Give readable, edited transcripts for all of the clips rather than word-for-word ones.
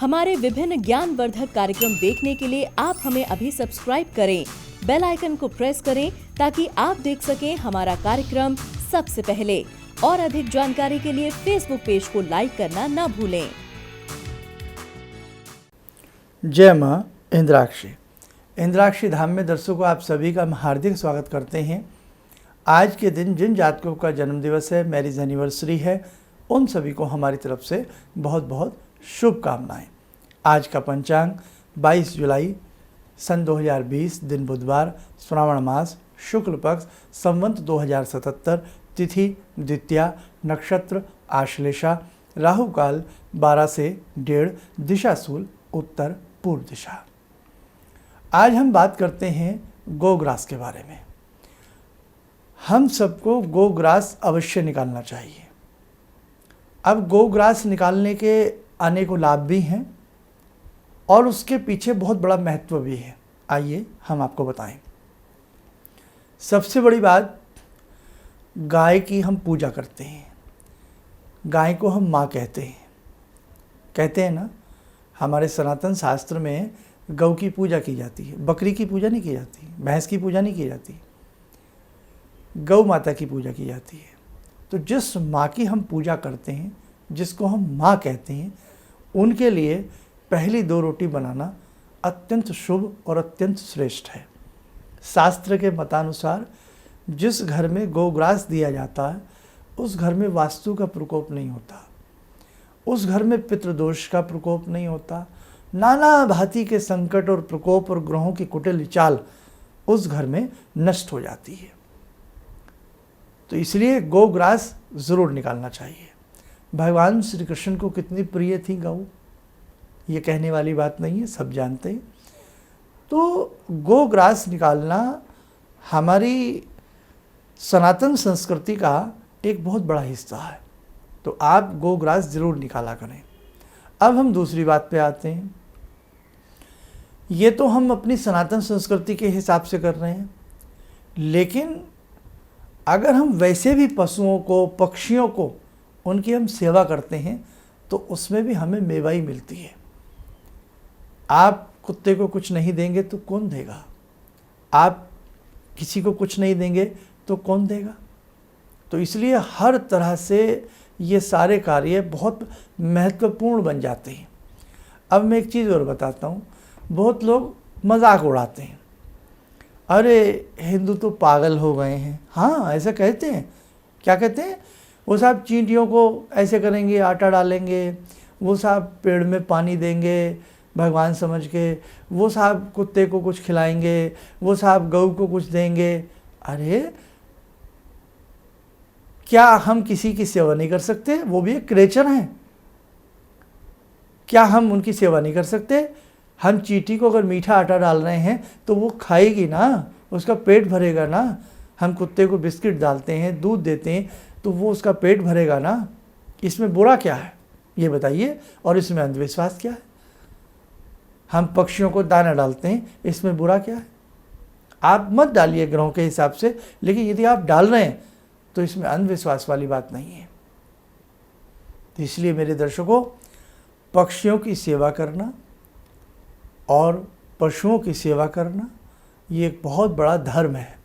हमारे विभिन्न ज्ञानवर्धक कार्यक्रम देखने के लिए आप हमें अभी सब्सक्राइब करें, बेल आइकन को प्रेस करें ताकि आप देख सकें हमारा कार्यक्रम सबसे पहले। और अधिक जानकारी के लिए फेसबुक पेज को लाइक करना ना भूलें। जय मां इंद्राक्षी। इंद्राक्षी धाम में दर्शकों आप सभी का हम हार्दिक स्वागत करते हैं। आज के दिन जिन जातकों का जन्म दिवस है, मैरिज एनिवर्सरी है, उन सभी को हमारी तरफ से बहुत बहुत शुभकामनाएं। आज का पंचांग 22 जुलाई सन 2020, दिन बुधवार, श्रावण मास, शुक्ल पक्ष, संवत 2077, तिथि द्वितीया, नक्षत्र आश्लेषा, राहु काल 12 से 1:30, दिशा शूल उत्तर पूर्व दिशा। आज हम बात करते हैं गोग्रास के बारे में। हम सबको गोग्रास अवश्य निकालना चाहिए। अब गोग्रास निकालने के अनेकों लाभ भी हैं और उसके पीछे बहुत बड़ा महत्व भी है। आइए हम आपको बताएं। सबसे बड़ी बात, गाय की हम पूजा करते हैं। गाय को हम माँ कहते हैं ना। हमारे सनातन शास्त्र में गौ की पूजा की जाती है, बकरी की पूजा नहीं की जाती, भैंस की पूजा नहीं की जाती, गौ माता की पूजा की जाती है। तो जिस माँ की हम पूजा करते हैं, जिसको हम माँ कहते हैं, उनके लिए पहली 2 रोटी बनाना अत्यंत शुभ और अत्यंत श्रेष्ठ है। शास्त्र के मतानुसार जिस घर में गोग्रास दिया जाता है उस घर में वास्तु का प्रकोप नहीं होता, उस घर में पितृदोष का प्रकोप नहीं होता, नाना भांति के संकट और प्रकोप और ग्रहों की कुटिल चाल उस घर में नष्ट हो जाती है। तो इसलिए गोग्रास जरूर निकालना चाहिए। भगवान श्री कृष्ण को कितनी प्रिय थी गौ, ये कहने वाली बात नहीं है, सब जानते हैं। तो गोग्रास निकालना हमारी सनातन संस्कृति का एक बहुत बड़ा हिस्सा है। तो आप गोग्रास जरूर निकाला करें। अब हम दूसरी बात पे आते हैं। ये तो हम अपनी सनातन संस्कृति के हिसाब से कर रहे हैं, लेकिन अगर हम वैसे भी पशुओं को, पक्षियों को, उनकी हम सेवा करते हैं तो उसमें भी हमें मेवा ही मिलती है। आप कुत्ते को कुछ नहीं देंगे तो कौन देगा? आप किसी को कुछ नहीं देंगे तो कौन देगा? तो इसलिए हर तरह से ये सारे कार्य बहुत महत्वपूर्ण बन जाते हैं। अब मैं एक चीज़ और बताता हूँ। बहुत लोग मजाक उड़ाते हैं, अरे हिंदू तो पागल हो गए हैं। हाँ, ऐसा कहते हैं। क्या कहते हैं? वो साहब चींटियों को ऐसे करेंगे, आटा डालेंगे, वो साहब पेड़ में पानी देंगे भगवान समझ के, वो साहब कुत्ते को कुछ खिलाएंगे, वो साहब गऊ को कुछ देंगे। अरे क्या हम किसी की सेवा नहीं कर सकते? वो भी एक क्रिएचर हैं। क्या हम उनकी सेवा नहीं कर सकते? हम चींटी को अगर मीठा आटा डाल रहे हैं तो वो खाएगी ना, उसका पेट भरेगा ना। हम कुत्ते को बिस्किट डालते हैं, दूध देते हैं, तो वो उसका पेट भरेगा ना। इसमें बुरा क्या है ये बताइए? और इसमें अंधविश्वास क्या है? हम पक्षियों को दाना डालते हैं, इसमें बुरा क्या है? आप मत डालिए ग्रहों के हिसाब से, लेकिन यदि आप डाल रहे हैं तो इसमें अंधविश्वास वाली बात नहीं है। तो इसलिए मेरे दर्शकों, पक्षियों की सेवा करना और पशुओं की सेवा करना ये एक बहुत बड़ा धर्म है।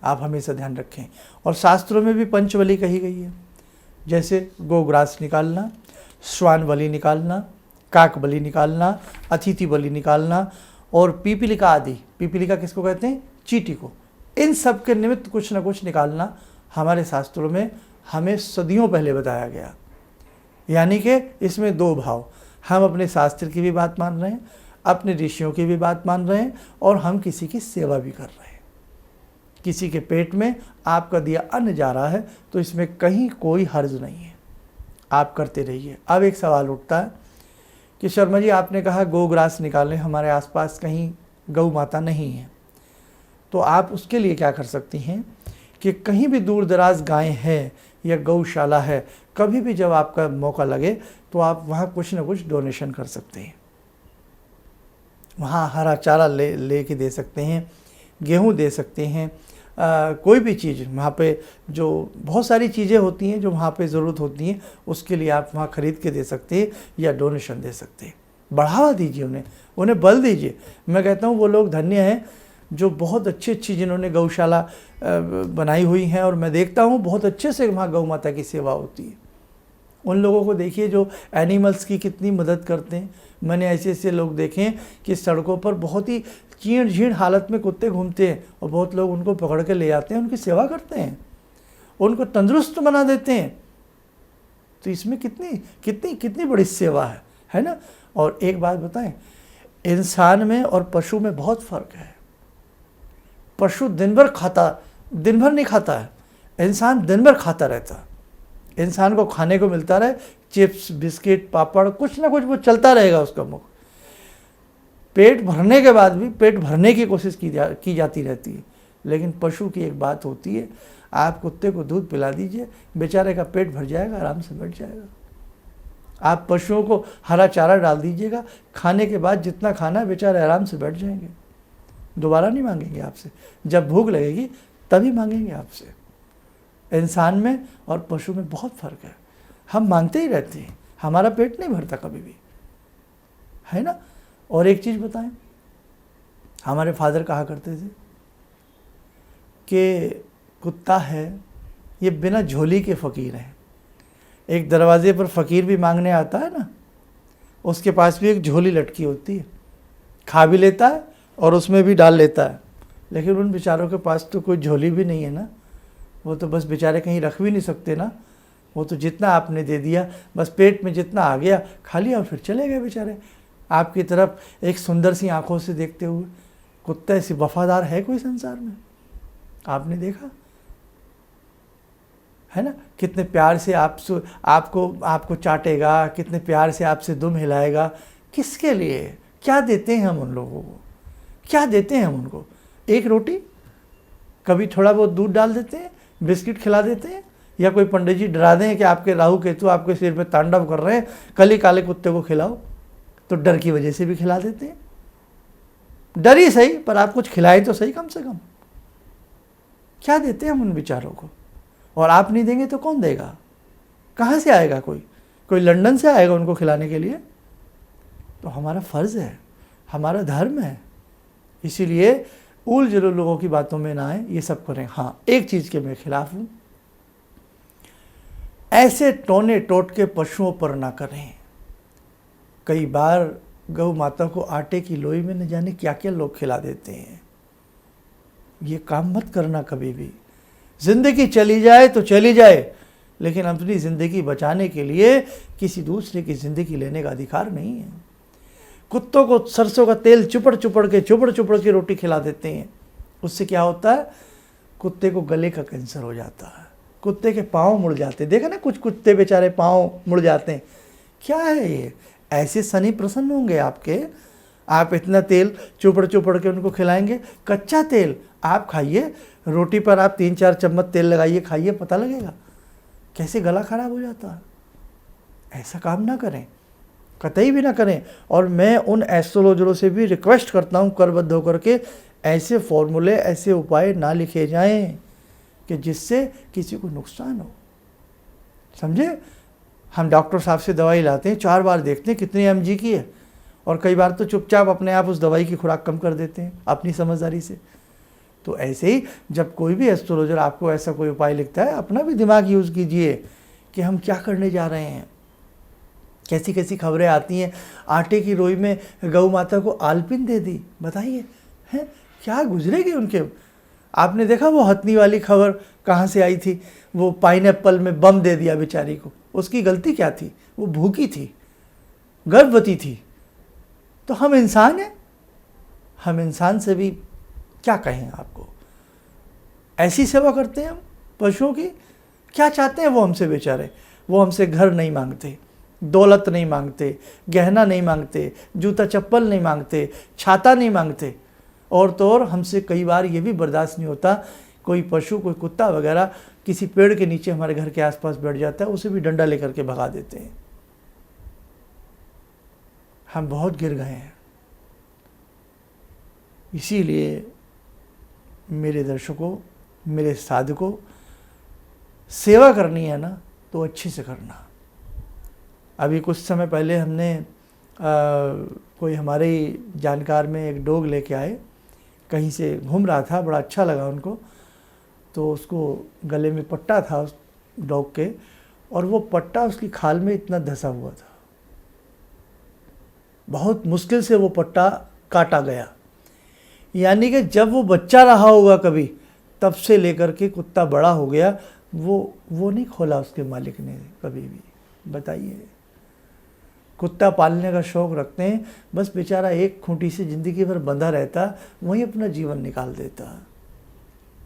आप हमेशा ध्यान रखें। और शास्त्रों में भी पंचबली कही गई है, जैसे गोग्रास निकालना, श्वान बलि निकालना, काक बलि निकालना, अतिथि बलि निकालना और पीपीलिका आदि। पीपीलिका किसको कहते हैं? चींटी को। इन सब के निमित्त कुछ न कुछ निकालना हमारे शास्त्रों में हमें सदियों पहले बताया गया। यानी कि इसमें 2 भाव, हम अपने शास्त्र की भी बात मान रहे हैं, अपने ऋषियों की भी बात मान रहे हैं, और हम किसी की सेवा भी कर रहे हैं। किसी के पेट में आपका दिया अन्न जा रहा है तो इसमें कहीं कोई हर्ज नहीं है, आप करते रहिए। अब एक सवाल उठता है कि शर्मा जी आपने कहा गोग्रास निकालें, हमारे आसपास कहीं गौ माता नहीं है, तो आप उसके लिए क्या कर सकती हैं कि कहीं भी दूर दराज गाय है या गौशाला है, कभी भी जब आपका मौका लगे तो आप वहाँ कुछ ना कुछ डोनेशन कर सकते हैं। वहाँ हरा चारा ले के दे सकते हैं, गेहूँ दे सकते हैं, कोई भी चीज़ वहाँ पे जो बहुत सारी चीज़ें होती हैं जो वहाँ पे ज़रूरत होती हैं, उसके लिए आप वहाँ ख़रीद के दे सकते हैं या डोनेशन दे सकते हैं। बढ़ावा दीजिए, उन्हें बल दीजिए। मैं कहता हूँ वो लोग धन्य हैं जो बहुत अच्छी जिन्होंने गौशाला बनाई हुई हैं, और मैं देखता हूँ बहुत अच्छे से वहाँ गौ माता की सेवा होती है। उन लोगों को देखिए जो एनिमल्स की कितनी मदद करते हैं। मैंने ऐसे लोग देखे हैं कि सड़कों पर बहुत ही चीण झीण हालत में कुत्ते घूमते हैं, और बहुत लोग उनको पकड़ के ले जाते हैं, उनकी सेवा करते हैं, उनको तंदुरुस्त बना देते हैं। तो इसमें कितनी कितनी कितनी बड़ी सेवा है ना। और एक बात बताएं, इंसान में और पशु में बहुत फर्क है। पशु दिन भर नहीं खाता है, इंसान दिन भर खाता रहता है। इंसान को खाने को मिलता रहे, चिप्स, बिस्किट, पापड़, कुछ ना कुछ वो चलता रहेगा उसका मुख। पेट भरने के बाद भी पेट भरने की कोशिश की जाती रहती है। लेकिन पशु की एक बात होती है, आप कुत्ते को दूध पिला दीजिए, बेचारे का पेट भर जाएगा, आराम से बैठ जाएगा। आप पशुओं को हरा चारा डाल दीजिएगा, खाने के बाद जितना खाना है बेचारे आराम से बैठ जाएंगे, दोबारा नहीं मांगेंगे आपसे। जब भूख लगेगी तभी मांगेंगे आपसे। इंसान में और पशु में बहुत फर्क है। हम मांगते ही रहते हैं, हमारा पेट नहीं भरता कभी भी, है ना। और एक चीज़ बताएं, हमारे फादर कहा करते थे कि कुत्ता है ये बिना झोली के फ़कीर है। एक दरवाजे पर फ़कीर भी मांगने आता है ना, उसके पास भी एक झोली लटकी होती है, खा भी लेता है और उसमें भी डाल लेता है। लेकिन उन बेचारों के पास तो कोई झोली भी नहीं है ना, वो तो बस बेचारे कहीं रख भी नहीं सकते ना। वो तो जितना आपने दे दिया, बस पेट में जितना आ गया खा लिया और फिर चले गए बेचारे। आपकी तरफ एक सुंदर सी आंखों से देखते हुए। कुत्ता ऐसी वफादार है कोई संसार में? आपने देखा है ना, कितने प्यार से आपको चाटेगा, कितने प्यार से आपसे दुम हिलाएगा। किसके लिए? क्या देते हैं हम उन लोगों को? क्या देते हैं हम उनको? एक रोटी, कभी थोड़ा बहुत दूध डाल देते हैं, बिस्किट खिला देते हैं, या कोई पंडित जी डरा दें कि आपके राहु केतु आपके सिर पे तांडव कर रहे हैं, कल ही काले कुत्ते को खिलाओ, तो डर की वजह से भी खिला देते हैं। डर ही सही, पर आप कुछ खिलाए तो सही कम से कम। क्या देते हैं हम उन बेचारों को? और आप नहीं देंगे तो कौन देगा? कहाँ से आएगा? कोई लंदन से आएगा उनको खिलाने के लिए? तो हमारा फ़र्ज़ है, हमारा धर्म है। इसीलिए उलझुल लोगों की बातों में ना आए, ये सब करें। हाँ, एक चीज़ के मैं खिलाफ हूँ, ऐसे टोने टोट के पशुओं पर ना करें। कई बार गौ माता को आटे की लोई में न जाने क्या क्या लोग खिला देते हैं। ये काम मत करना कभी भी। ज़िंदगी चली जाए तो चली जाए, लेकिन अपनी ज़िंदगी बचाने के लिए किसी दूसरे की ज़िंदगी लेने का अधिकार नहीं है। कुत्तों को सरसों का तेल चुपड़ चुपड़ के रोटी खिला देते हैं। उससे क्या होता है? कुत्ते को गले का कैंसर हो जाता है, कुत्ते के पाँव मुड़ जाते हैं। देखा ना, कुछ कुत्ते बेचारे पाँव मुड़ जाते हैं। क्या है ये? ऐसे शनि प्रसन्न होंगे आपके? आप इतना तेल चुपड़ के उनको खिलाएंगे? कच्चा तेल आप खाइए, रोटी पर आप 3-4 चम्मच तेल लगाइए, खाइए, पता लगेगा कैसे गला खराब हो जाता है। ऐसा काम ना करें, कतई भी ना करें। और मैं उन एस्ट्रोलॉजरों से भी रिक्वेस्ट करता हूँ करबद्ध होकर के, ऐसे फॉर्मूले, ऐसे उपाय ना लिखे जाएं कि जिससे किसी को नुकसान हो। समझे? हम डॉक्टर साहब से दवाई लाते हैं, 4 बार देखते हैं कितने mg की है, और कई बार तो चुपचाप अपने आप उस दवाई की खुराक कम कर देते हैं अपनी समझदारी से। तो ऐसे ही जब कोई भी एस्ट्रोलॉजर आपको ऐसा कोई उपाय लिखता है, अपना भी दिमाग यूज़ कीजिए कि हम क्या करने जा रहे हैं। कैसी कैसी खबरें आती हैं, आटे की रोई में गौ माता को आलपिन दे दी। बताइए, हैं क्या गुजरेगी उनके? आपने देखा वो हथनी वाली खबर कहाँ से आई थी? वो पाइनएप्पल में बम दे दिया बेचारी को। उसकी गलती क्या थी? वो भूखी थी, गर्भवती थी। तो हम इंसान हैं, हम इंसान से भी क्या कहें आपको? ऐसी सेवा करते हैं हम पशुओं की। क्या चाहते हैं वो हमसे बेचारे? वो हमसे घर नहीं मांगते, दौलत नहीं मांगते, गहना नहीं मांगते, जूता चप्पल नहीं मांगते, छाता नहीं मांगते। और तो और हमसे कई बार ये भी बर्दाश्त नहीं होता, कोई पशु, कोई कुत्ता वगैरह किसी पेड़ के नीचे हमारे घर के आसपास बैठ जाता है, उसे भी डंडा लेकर के भगा देते हैं। हम बहुत गिर गए हैं। इसीलिए मेरे दर्शकों, मेरे साधकों, सेवा करनी है ना तो अच्छे से करना। अभी कुछ समय पहले हमने कोई हमारे ही जानकार में एक डॉग लेके आए, कहीं से घूम रहा था, बड़ा अच्छा लगा उनको, तो उसको गले में पट्टा था उस डॉग के, और वो पट्टा उसकी खाल में इतना धंसा हुआ था, बहुत मुश्किल से वो पट्टा काटा गया। यानी कि जब वो बच्चा रहा होगा कभी, तब से लेकर के कुत्ता बड़ा हो गया, वो नहीं खोला उसके मालिक ने कभी भी। बताइए, कुत्ता पालने का शौक़ रखते हैं, बस बेचारा एक खूंटी से ज़िंदगी भर बंधा रहता, वहीं अपना जीवन निकाल देता।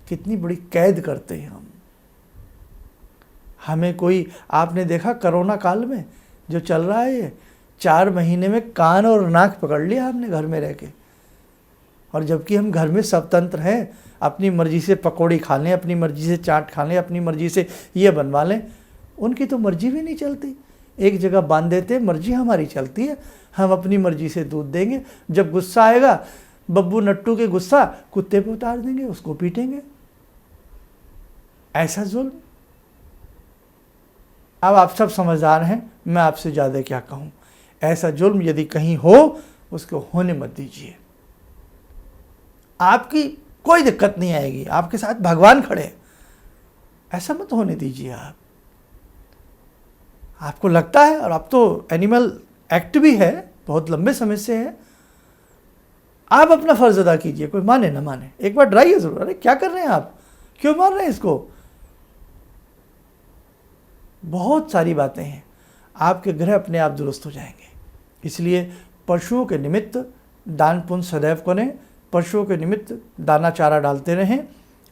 कितनी बड़ी कैद करते हैं हम। हमें कोई, आपने देखा कोरोना काल में जो चल रहा है, ये 4 महीने में कान और नाक पकड़ लिया हमने घर में रह के, और जबकि हम घर में स्वतंत्र हैं, अपनी मर्जी से पकौड़ी खा लें, अपनी मर्जी से चाट खा लें, अपनी मर्जी से ये बनवा लें। उनकी तो मर्जी भी नहीं चलती, एक जगह बांध देते, मर्जी हमारी चलती है, हम अपनी मर्जी से दूध देंगे, जब गुस्सा आएगा बब्बू नट्टू के गुस्सा कुत्ते पे उतार देंगे, उसको पीटेंगे। ऐसा जुल्म। अब आप सब समझदार हैं, मैं आपसे ज़्यादा क्या कहूँ। ऐसा जुल्म यदि कहीं हो, उसको होने मत दीजिए। आपकी कोई दिक्कत नहीं आएगी, आपके साथ भगवान खड़े हैं, ऐसा मत होने दीजिए। आपको लगता है, और आप तो एनिमल एक्ट भी है, बहुत लंबे समय से है, आप अपना फर्ज अदा कीजिए, कोई माने ना माने, एक बार डराइए जरूर। अरे क्या कर रहे हैं आप, क्यों मार रहे हैं इसको। बहुत सारी बातें हैं, आपके ग्रह अपने आप दुरुस्त हो जाएंगे। इसलिए पशुओं के निमित्त दान पुण्य सदैव करें, पशुओं के निमित्त दाना चारा डालते रहें,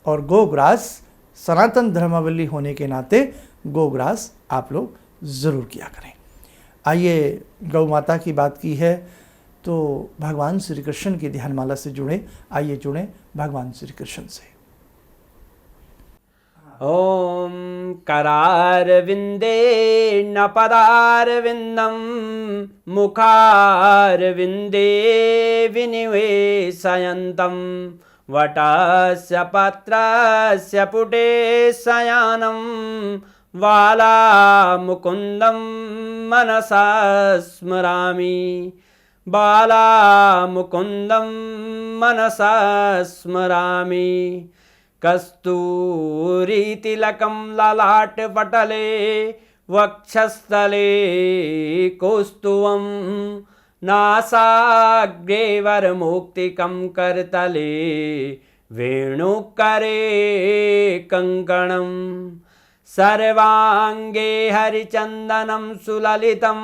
और गोग्रास सनातन धर्मावली होने के नाते गोग्रास आप लोग ज़रूर किया करें। आइए, गौ माता की बात की है तो भगवान श्री कृष्ण की ध्यानमाला से जुड़े। आइए जुड़ें भगवान श्री कृष्ण से। ॐ करारविन्दे न पदारविन्दं मुखारविन्दे विनिवेशयन्तं वटस्य पत्रस्य पुटे शयनं बालामुकुन्दं मनसा स्मरामि बालामुकुन्दं मनसा स्मरामि कस्तूरीतिलकं ललाटपटले वक्षस्थले कौस्तुभं नासाग्रे वरमौक्तिकं करतले वेणुकरे कङ्कणं सर्वाङ्गे हरिचन्दनं सुललितं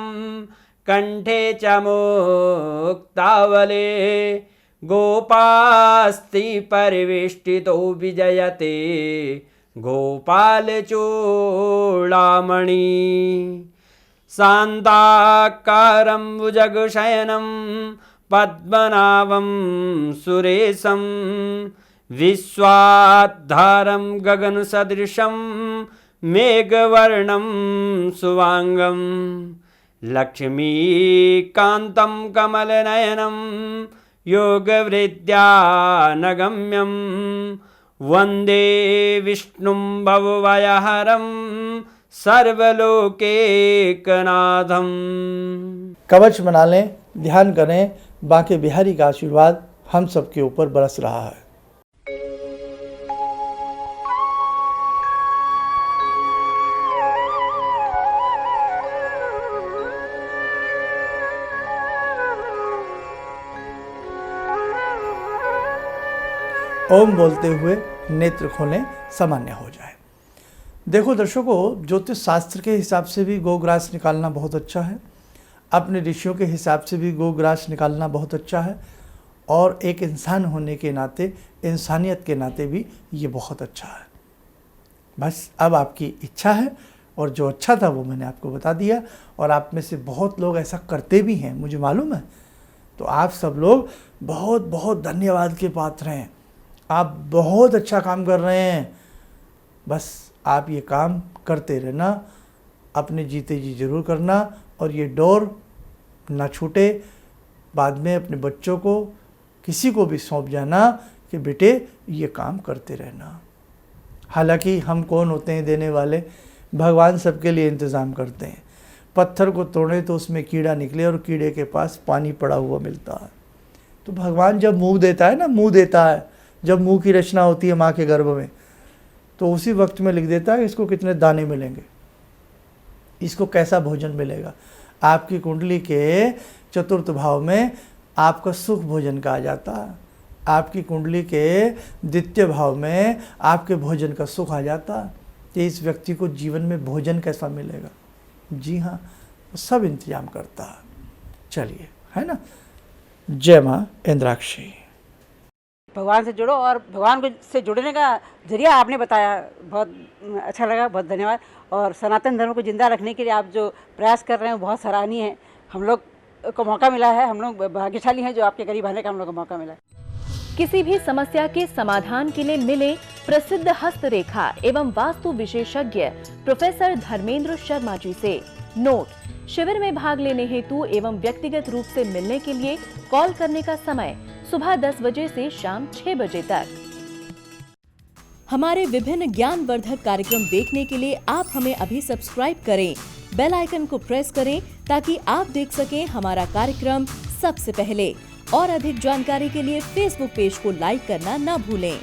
कण्ठे च मुक्तावले गोपास्ति परिवेष्टितो विजयते गोपालचूडामणि शान्ताकारं भुजगशयनं पद्मनाभं सुरेशं विश्वाधारं गगनसदृशं मेघवर्णं शुभांगं लक्ष्मीकान्तं कमलनयनं योगवृद्ध्यानगम्यं वन्दे विष्णुं भवभयहरं सर्वलोकैकनाथं। कवच बना लें, ध्यान करें, बांके बिहारी का आशीर्वाद हम सबके ऊपर बरस रहा है। ओम बोलते हुए नेत्र खोलें, सामान्य हो जाए। देखो दर्शकों, ज्योतिष शास्त्र के हिसाब से भी गोग्रास निकालना बहुत अच्छा है, अपने ऋषियों के हिसाब से भी गोग्रास निकालना बहुत अच्छा है, और एक इंसान होने के नाते, इंसानियत के नाते भी ये बहुत अच्छा है। बस अब आपकी इच्छा है, और जो अच्छा था वो मैंने आपको बता दिया, और आप में से बहुत लोग ऐसा करते भी हैं, मुझे मालूम है। तो आप सब लोग बहुत बहुत धन्यवाद के पात्र हैं, आप बहुत अच्छा काम कर रहे हैं। बस आप ये काम करते रहना, अपने जीते जी जरूर करना, और ये डोर ना छूटे। बाद में अपने बच्चों को, किसी को भी सौंप जाना कि बेटे ये काम करते रहना। हालांकि हम कौन होते हैं देने वाले, भगवान सबके लिए इंतज़ाम करते हैं। पत्थर को तोड़े तो उसमें कीड़ा निकले और कीड़े के पास पानी पड़ा हुआ मिलता है। तो भगवान जब मुंह देता है ना, मुंह देता है, जब मुंह की रचना होती है माँ के गर्भ में, तो उसी वक्त में लिख देता है इसको कितने दाने मिलेंगे, इसको कैसा भोजन मिलेगा। आपकी कुंडली के चतुर्थ भाव में आपका सुख भोजन का आ जाता है, आपकी कुंडली के द्वितीय भाव में आपके भोजन का सुख आ जाता है। कि इस व्यक्ति को जीवन में भोजन कैसा मिलेगा। जी हाँ, वो सब इंतजाम करता है। चलिए, है ना। जय माँ इंद्राक्षी। भगवान से जुड़ो, और भगवान को से जुड़ने का जरिया आपने बताया, बहुत अच्छा लगा, बहुत धन्यवाद। और सनातन धर्म को जिंदा रखने के लिए आप जो प्रयास कर रहे हैं वो बहुत सराहनीय है। हम लोग को मौका मिला है, हम लोग भाग्यशाली हैं जो आपके करीब आने का हम लोग को मौका मिला है। किसी भी समस्या के समाधान के लिए मिले प्रसिद्ध हस्तरेखा एवं वास्तु विशेषज्ञ प्रोफेसर धर्मेंद्र शर्मा जी से। नोट: शिविर में भाग लेने हेतु एवं व्यक्तिगत रूप से मिलने के लिए कॉल करने का समय सुबह 10 बजे से शाम 6 बजे तक। हमारे विभिन्न ज्ञानवर्धक कार्यक्रम देखने के लिए आप हमें अभी सब्सक्राइब करें, बेल आइकन को प्रेस करें ताकि आप देख सकें हमारा कार्यक्रम सबसे पहले। और अधिक जानकारी के लिए फेसबुक पेज को लाइक करना न भूलें।